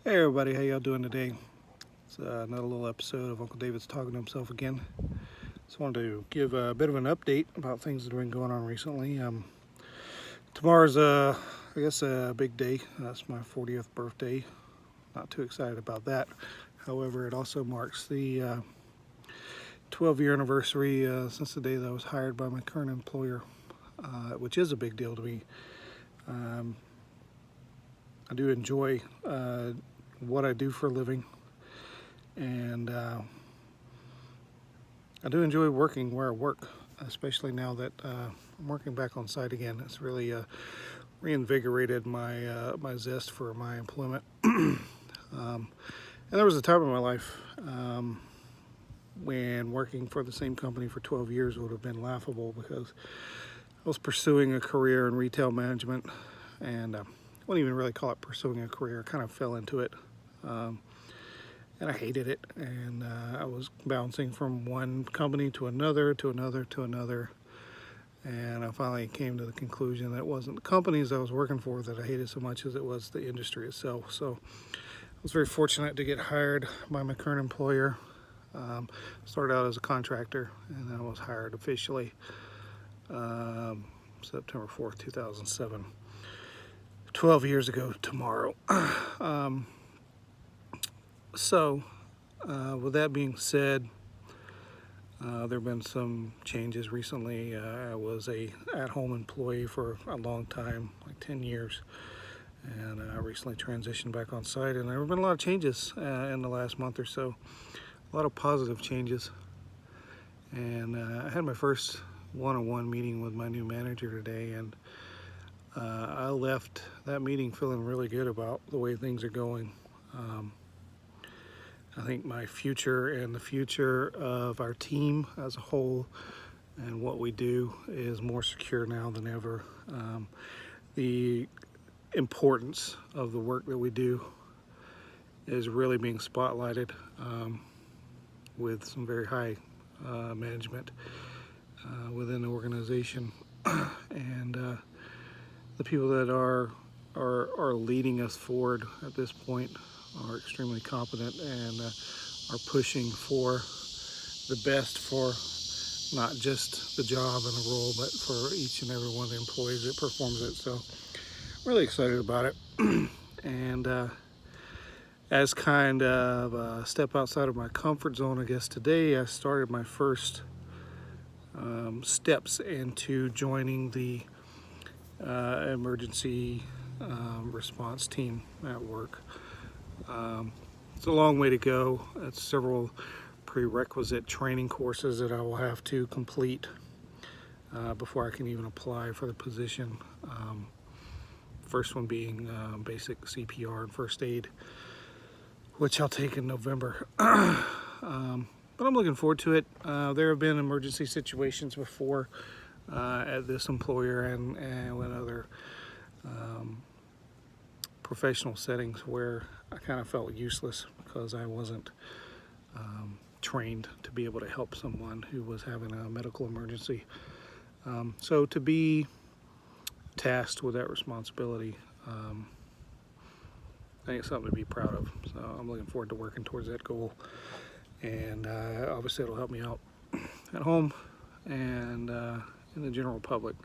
Hey everybody, how y'all doing today? It's another little episode of Uncle David's Talking to Himself again. Just wanted to give a bit of an update about things that have been going on recently. Tomorrow's, I guess, a big day. That's my 40th birthday. Not too excited about that. However, it also marks the 12-year anniversary since the day that I was hired by my current employer, which is a big deal to me. I do enjoy what I do for a living, and I do enjoy working where I work, especially now that I'm working back on site again. It's really reinvigorated my zest for my employment. And there was a time in my life when working for the same company for 12 years would have been laughable, because I was pursuing a career in retail management, and I wouldn't even really call it pursuing a career. I kind of fell into it. And I hated it, and I was bouncing from one company to another, to another, to another, and I finally came to the conclusion that it wasn't the companies I was working for that I hated so much as it was the industry itself. So I was very fortunate to get hired by my current employer. Started out as a contractor, and then I was hired officially September 4th, 2007. 12 years ago tomorrow. With that being said, there have been some changes recently. I was a at-home employee for a long time, like 10 years, and I recently transitioned back on site, and there have been a lot of changes in the last month or so. A lot of positive changes. And I had my first one-on-one meeting with my new manager today, and I left that meeting feeling really good about the way things are going. I think my future and the future of our team as a whole and what we do is more secure now than ever. The importance of the work that we do is really being spotlighted with some very high management within the organization, and the people that are leading us forward at this point are extremely competent and are pushing for the best for not just the job and the role, but for each and every one of the employees that performs it. So I'm really excited about it. And as kind of a step outside of my comfort zone, I guess today I started my first steps into joining the emergency response team at work. It's a long way to go. It's several prerequisite training courses that I will have to complete before I can even apply for the position. First one being basic CPR and first aid, which I'll take in November. But I'm looking forward to it. There have been emergency situations before at this employer and with other professional settings where I kind of felt useless because I wasn't trained to be able to help someone who was having a medical emergency. So to be tasked with that responsibility, I think it's something to be proud of. So I'm looking forward to working towards that goal, and obviously it'll help me out at home and in the general public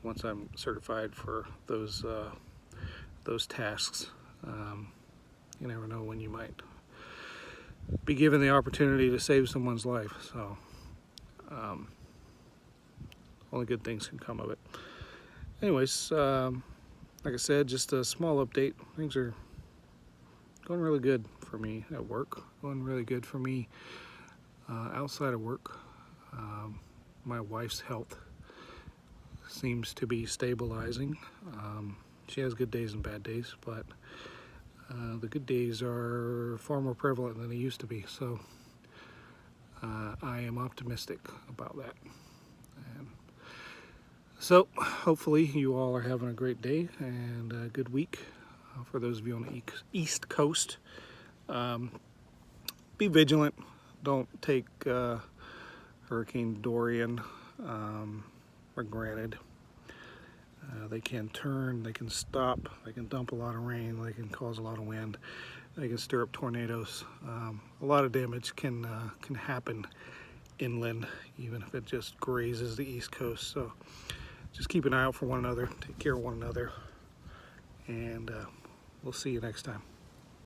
once I'm certified for those tasks. You never know when you might be given the opportunity to save someone's life. So only good things can come of it. Anyways, like I said, just a small update. Things are going really good for me at work, going really good for me outside of work. My wife's health seems to be stabilizing. She has good days and bad days, but the good days are far more prevalent than they used to be. So I am optimistic about that. And so hopefully you all are having a great day and a good week. For those of you on the East Coast, be vigilant. Don't take Hurricane Dorian for granted. They can turn, they can stop, they can dump a lot of rain, they can cause a lot of wind, they can stir up tornadoes. A lot of damage can happen inland, even if it just grazes the East Coast. So just keep an eye out for one another, take care of one another, and we'll see you next time.